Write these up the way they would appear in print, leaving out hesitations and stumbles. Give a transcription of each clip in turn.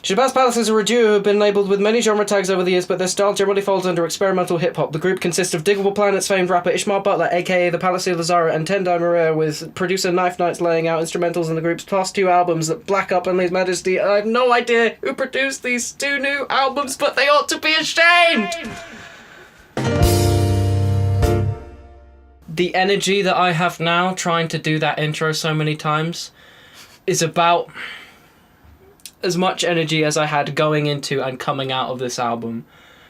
Shabazz Palaces are a duo who have been labelled with many genre tags over the years, but their style generally falls under experimental hip-hop. The group consists of Diggable Planet's famed rapper Ishmael Butler, aka the Palace of Lazara, and Tendai Maria, with producer Knife Knights laying out instrumentals in the group's past 2 albums, that Black Up and His Majesty. I have no idea who produced these 2 new albums, but they ought to be ashamed! The energy that I have now trying to do that intro so many times is about as much energy as I had going into and coming out of this album,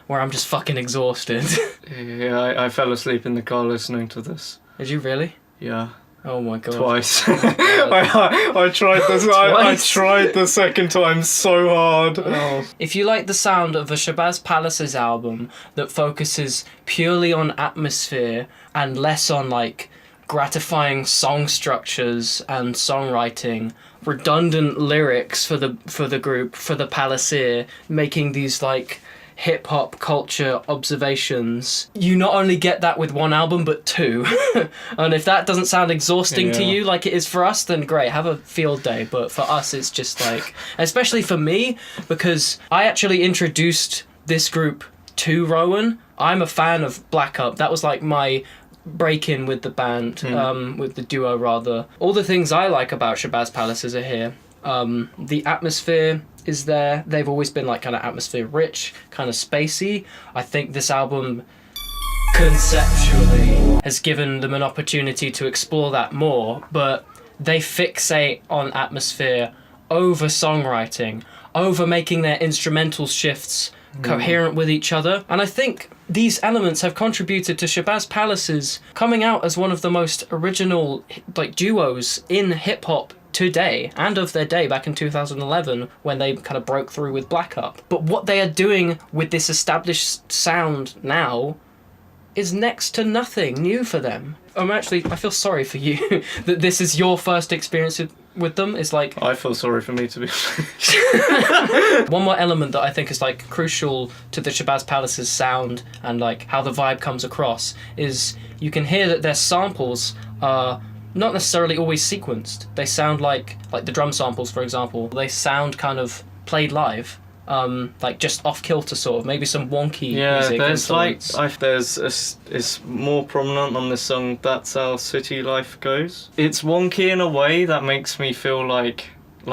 where I'm just fucking exhausted. Yeah, I fell asleep in the car listening to this. Did you really? Yeah. Oh my god. Twice. I tried this. I tried the second time so hard. Oh. If you like the sound of a Shabazz Palaces album that focuses purely on atmosphere and less on like gratifying song structures and songwriting, redundant lyrics for the group, for the Palaceer, making these like hip-hop culture observations, you not only get that with 1 album but 2. And if that doesn't sound exhausting to you like it is for us, then great, have a field day. But for us it's just like, especially for me, because I actually introduced this group to Rowan. I'm a fan of Black Up. That was like my break-in with the band, with the duo rather. All the things I like about Shabazz Palaces are here. The atmosphere is there. They've always been like kind of atmosphere rich, kind of spacey. I think this album conceptually has given them an opportunity to explore that more, but they fixate on atmosphere over songwriting, over making their instrumental shifts coherent with each other. And I think these elements have contributed to Shabazz Palaces coming out as one of the most original like duos in hip-hop today, and of their day back in 2011 when they kind of broke through with Black Up. But what they are doing with this established sound now is next to nothing new for them. I feel sorry for you that this is your first experience with them. It's like, I feel sorry for me, to be one more element that I think is like crucial to the Shabazz Palace's sound and like how the vibe comes across is you can hear that their samples are not necessarily always sequenced. They sound like the drum samples, for example, they sound kind of played live, like just off kilter sort of, maybe some wonky music. Yeah, there's influence. it's more prominent on this song, That's How City Life Goes. It's wonky in a way that makes me feel like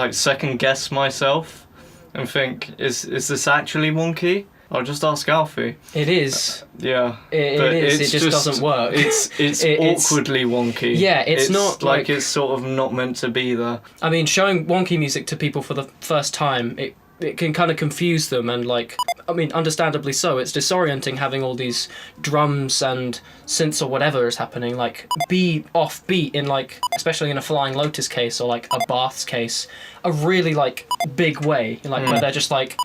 second guess myself and think, is this actually wonky? I'll just ask Alfie. It is. Yeah. It is. It just doesn't work. It's awkwardly wonky. Yeah, it's not like it's sort of not meant to be there. I mean, showing wonky music to people for the first time, it can kind of confuse them, and like, I mean, understandably so. It's disorienting having all these drums and synths or whatever is happening, like be offbeat in like, especially in a Flying Lotus case or like a Bath's case, a really like big way, like where they're just like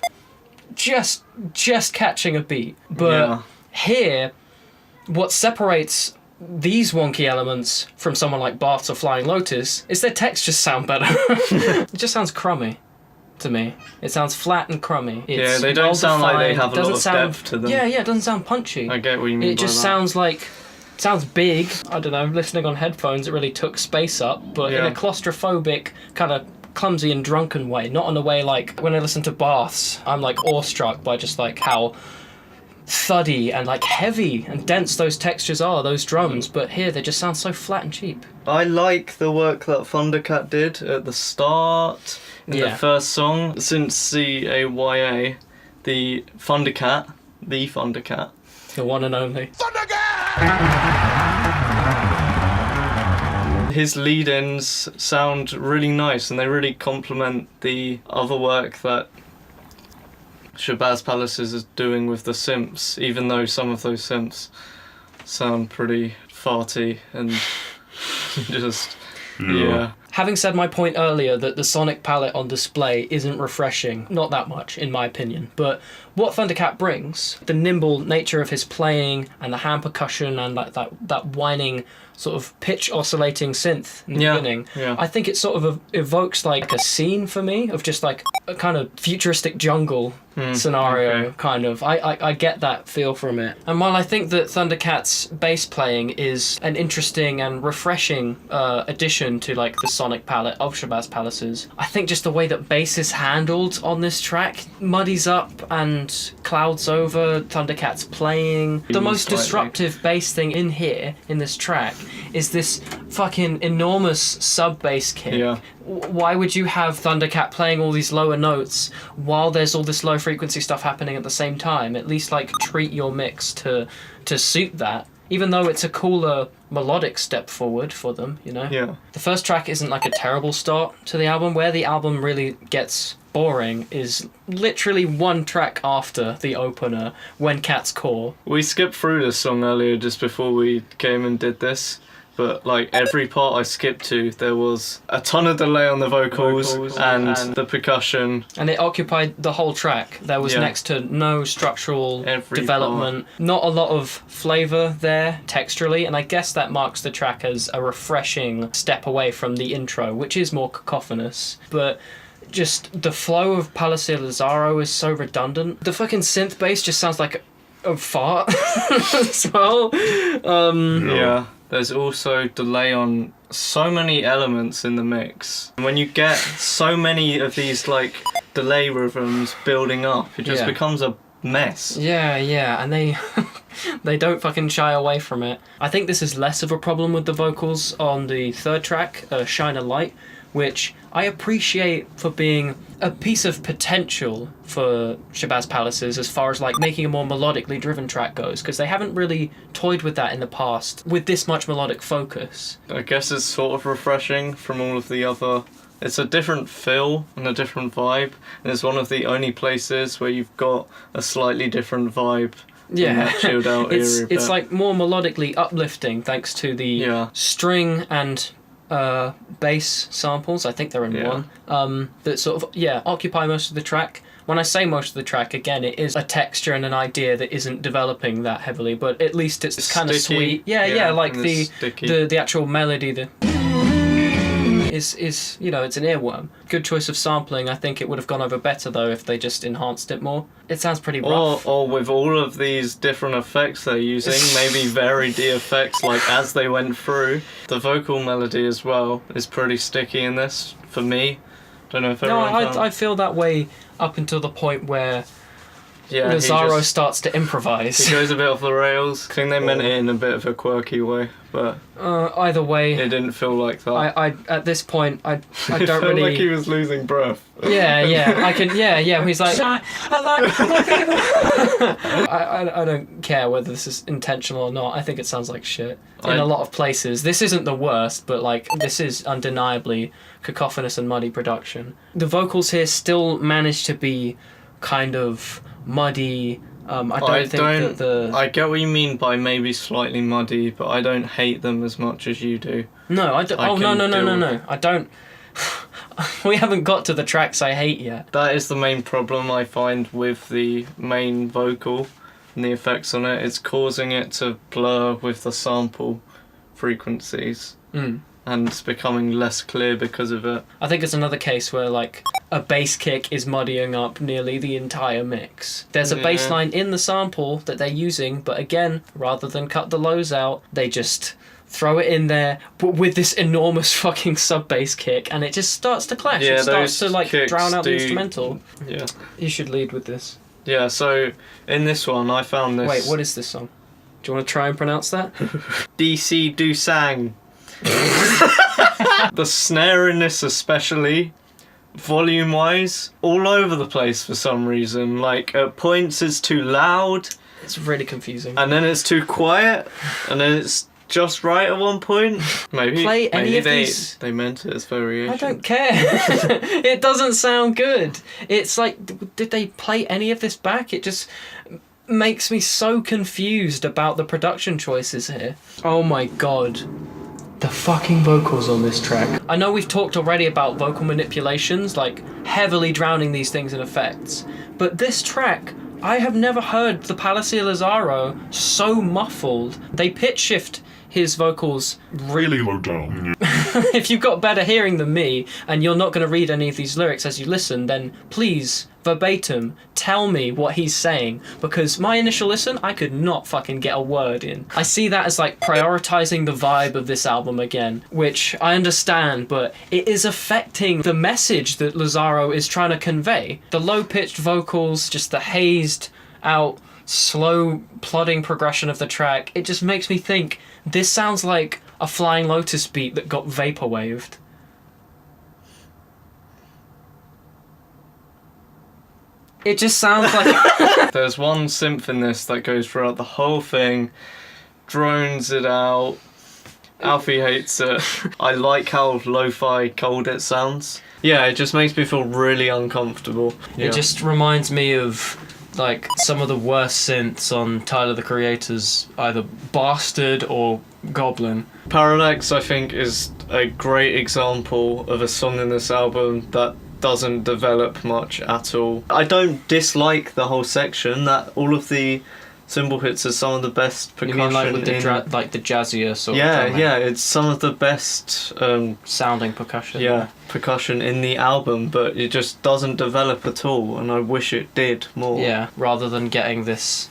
just catching a beat. But here, what separates these wonky elements from someone like Bath's or Flying Lotus is their texts just sound better. It just sounds crummy to me. It sounds flat and crummy. It's they don't sound like they have a lot of depth to them. Yeah, it doesn't sound punchy. I get what you mean. It just sounds big. I don't know, listening on headphones, it really took space up, but in a claustrophobic, kind of clumsy and drunken way, not in a way like when I listen to Baths, I'm like awestruck by just like how thuddy and like heavy and dense those textures are, those drums, but here they just sound so flat and cheap. I like the work that Thundercat did at the start in the first song. Since CAYA, the Thundercat, the one and only his lead-ins sound really nice, and they really complement the other work that Shabazz Palaces is doing with the synths, even though some of those synths sound pretty farty and just, yeah. Having said my point earlier that the sonic palette on display isn't refreshing, not that much in my opinion, but what Thundercat brings, the nimble nature of his playing and the hand percussion and like that whining sort of pitch oscillating synth in the beginning. Yeah. I think it sort of evokes like a scene for me of just like a kind of futuristic jungle scenario, kind of. I get that feel from it. And while I think that Thundercat's bass playing is an interesting and refreshing addition to like the sonic palette of Shabazz Palaces, I think just the way that bass is handled on this track muddies up and clouds over Thundercat's playing. The most disruptive bass thing in here, in this track, is this fucking enormous sub bass kick. Yeah. Why would you have Thundercat playing all these lower notes while there's all this low frequency stuff happening at the same time? At least like treat your mix to suit that. Even though it's a cooler melodic step forward for them, you know? Yeah. The first track isn't like a terrible start to the album. Where the album really gets boring is literally one track after the opener, When Cats Call. We skipped through this song earlier just before we came and did this. But like every part I skipped to, there was a ton of delay on the vocals and the percussion. And it occupied the whole track. There was next to no structural development, not a lot of flavour there texturally, and I guess that marks the track as a refreshing step away from the intro, which is more cacophonous. But just the flow of Palace Lazaro is so redundant. The fucking synth bass just sounds like a fart as well. Yeah. There's also delay on so many elements in the mix. And when you get so many of these like delay rhythms building up, it just becomes a mess. Yeah, and they they don't fucking shy away from it. I think this is less of a problem with the vocals on the third track, Shine a Light, which I appreciate for being a piece of potential for Shabazz Palaces as far as like making a more melodically driven track goes, because they haven't really toyed with that in the past with this much melodic focus. I guess it's sort of refreshing from all of the other... It's a different feel and a different vibe, and it's one of the only places where you've got a slightly different vibe. Yeah, that chilled out it's like more melodically uplifting thanks to the string and bass samples. I think they're in one. That sort of occupy most of the track. When I say most of the track, again, it is a texture and an idea that isn't developing that heavily, but at least it's kind of sweet. Yeah, like the actual melody, is you know, it's an earworm. Good choice of sampling. I think it would have gone over better though if they just enhanced it more. It sounds pretty rough. Or with all of these different effects they're using, maybe vary the effects like as they went through. The vocal melody as well is pretty sticky in this for me. Don't know if everyone I feel that way up until the point where Lazaro starts to improvise. He goes a bit off the rails. I think they meant it in a bit of a quirky way, but either way, it didn't feel like that. I at this point I don't it felt really like he was losing breath. I can he's like I don't care whether this is intentional or not. I think it sounds like shit in a lot of places. This isn't the worst, but like this is undeniably cacophonous and muddy production. The vocals here still manage to be kind of muddy. I get what you mean by maybe slightly muddy, but I don't hate them as much as you do. No, I don't. No. I don't. We haven't got to the tracks I hate yet. That is the main problem I find with the main vocal and the effects on it. It's causing it to blur with the sample frequencies. And it's becoming less clear because of it. I think it's another case where like a bass kick is muddying up nearly the entire mix. There's a bass line in the sample that they're using, but again, rather than cut the lows out, they just throw it in there but with this enormous fucking sub bass kick, and it just starts to clash. It starts to like drown out the instrumental. Yeah. You should lead with this. Yeah, so in this one I found this... Wait, what is this song? Do you want to try and pronounce that? DC Do Sang. The snare in this especially, volume wise, all over the place for some reason. Like at points it's too loud. It's really confusing. And then it's too quiet. And then it's just right at one point. Maybe they meant it as variation. I don't care. It doesn't sound good. It's like, did they play any of this back? It just makes me so confused about the production choices here. Oh my god. The fucking vocals on this track. I know we've talked already about vocal manipulations, like heavily drowning these things in effects, but this track I have never heard the Palacio Lazaro so muffled. They pitch shift his vocals Really low down. if you've got better hearing than me and you're not going to read any of these lyrics as you listen, then please, verbatim, tell me what he's saying, because my initial listen, I could not fucking get a word in. I see that as like prioritizing the vibe of this album again, which I understand, but it is affecting the message that Lazaro is trying to convey. The low-pitched vocals, just the hazed out, slow plodding progression of the track, it just makes me think this sounds like a Flying Lotus beat that got vaporwaved. It just sounds like... There's one synth in this that goes throughout the whole thing, drones it out. Alfie hates it. I like how lo-fi cold it sounds. Yeah, it just makes me feel really uncomfortable. It just reminds me of like some of the worst synths on Tyler the Creator's either Bastard or Goblin. Parallax, I think, is a great example of a song in this album that doesn't develop much at all. I don't dislike the whole section. That all of the cymbal hits are some of the best percussion. You mean like with the jazzier sort of drumming? Yeah, it's some of the best sounding percussion. Yeah, percussion in the album, but it just doesn't develop at all, and I wish it did more. Yeah, rather than getting this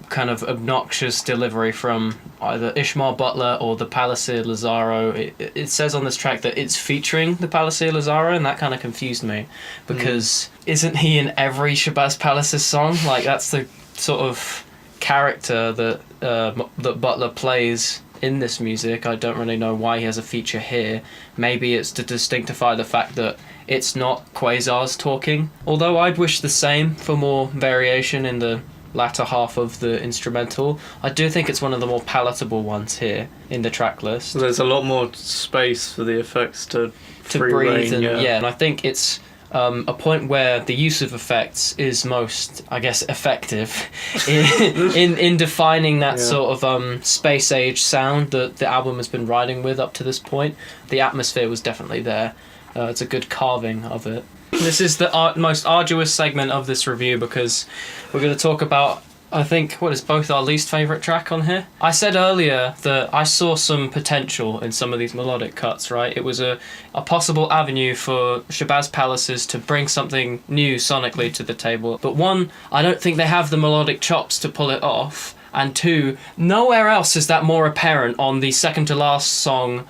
kind of obnoxious delivery from either Ishmael Butler or the Palacio Lazaro. It says on this track that it's featuring the Palacio Lazaro, and that kind of confused me, because isn't he in every Shabazz Palaces song? Like, that's the sort of character that that Butler plays in this music. I don't really know why he has a feature here. Maybe it's to distinctify the fact that it's not Quazarz talking, although I'd wish the same for more variation in the latter half of the instrumental. I do think it's one of the more palatable ones here in the track list. So there's a lot more space for the effects to breathe, reign, and I think it's a point where the use of effects is most, I guess, effective in defining that sort of space age sound that the album has been riding with up to this point. The atmosphere was definitely there. It's a good carving of it. This is the most arduous segment of this review, because we're going to talk about, I think, what is both our least favourite track on here. I said earlier that I saw some potential in some of these melodic cuts, right? It was a possible avenue for Shabazz Palaces to bring something new sonically to the table. But one, I don't think they have the melodic chops to pull it off. And two, nowhere else is that more apparent on the second to last song.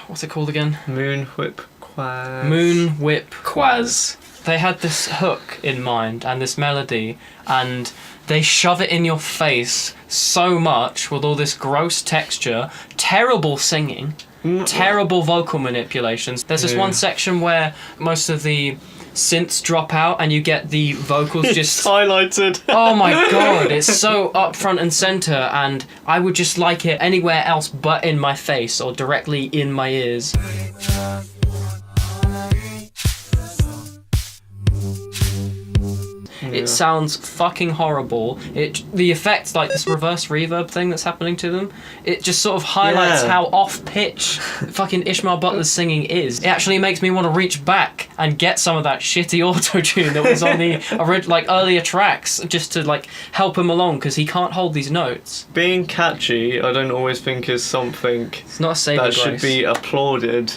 What's it called again? Moon Whip Quaz. They had this hook in mind and this melody, and they shove it in your face so much with all this gross texture, terrible singing, terrible vocal manipulations. There's this one section where most of the synths drop out and you get the vocals just highlighted. Oh my god, it's so up front and center, and I would just like it anywhere else but in my face or directly in my ears. It sounds fucking horrible. The effect, like this reverse reverb thing that's happening to them, it just sort of highlights how off-pitch fucking Ishmael Butler's singing is. It actually makes me want to reach back and get some of that shitty auto-tune that was on the earlier tracks, just to like help him along, because he can't hold these notes. Being catchy, I don't always think is something It's not a saving that grace. should be applauded,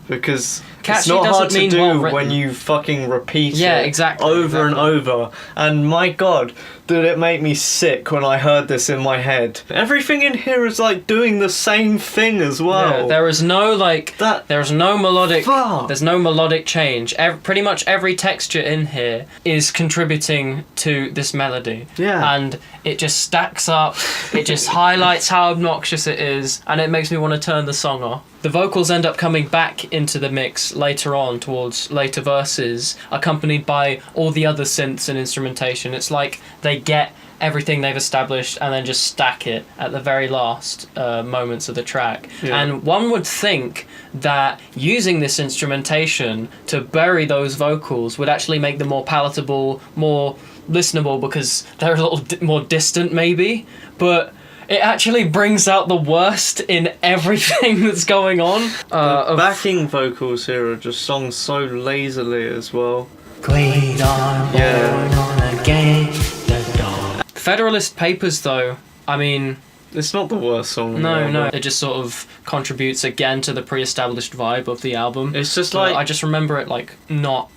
because Catchy it's not doesn't hard to mean do well-written. when you fucking repeat Yeah, it exactly, over and over. And my god, did it make me sick when I heard this in my head. Everything in here is like doing the same thing as well. Yeah, there is no there's no melodic there's no melodic change. Pretty much every texture in here is contributing to this melody. Yeah. And it just stacks up, it just highlights how obnoxious it is, and it makes me want to turn the song off. The vocals end up coming back into the mix later on, towards later verses, accompanied by all the other synths and instrumentation. It's like they get everything they've established and then just stack it at the very last moments of the track. Yeah. And one would think that using this instrumentation to bury those vocals would actually make them more palatable, more listenable, because they're a little more distant maybe, but it actually brings out the worst in everything that's going on. The backing vocals here are just sung so lazily as well. Great on, Yeah. born on again. Federalist Papers, though, I mean, It's not the worst song. on the no, album. it just sort of contributes again to the pre-established vibe of the album. It's just But like I just remember it like not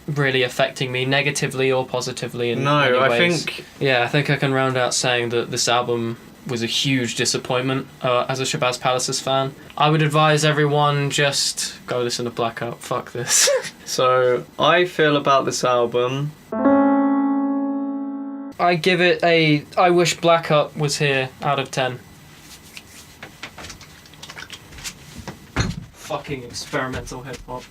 really affecting me negatively or positively in no. many I ways. think Yeah, I think I can round out saying that this album was a huge disappointment as a Shabazz Palaces fan. I would advise everyone just go listen to Blackout. Fuck this. so. I feel about this album. I give it a I wish Blackout was here out of 10. Fucking experimental hip hop.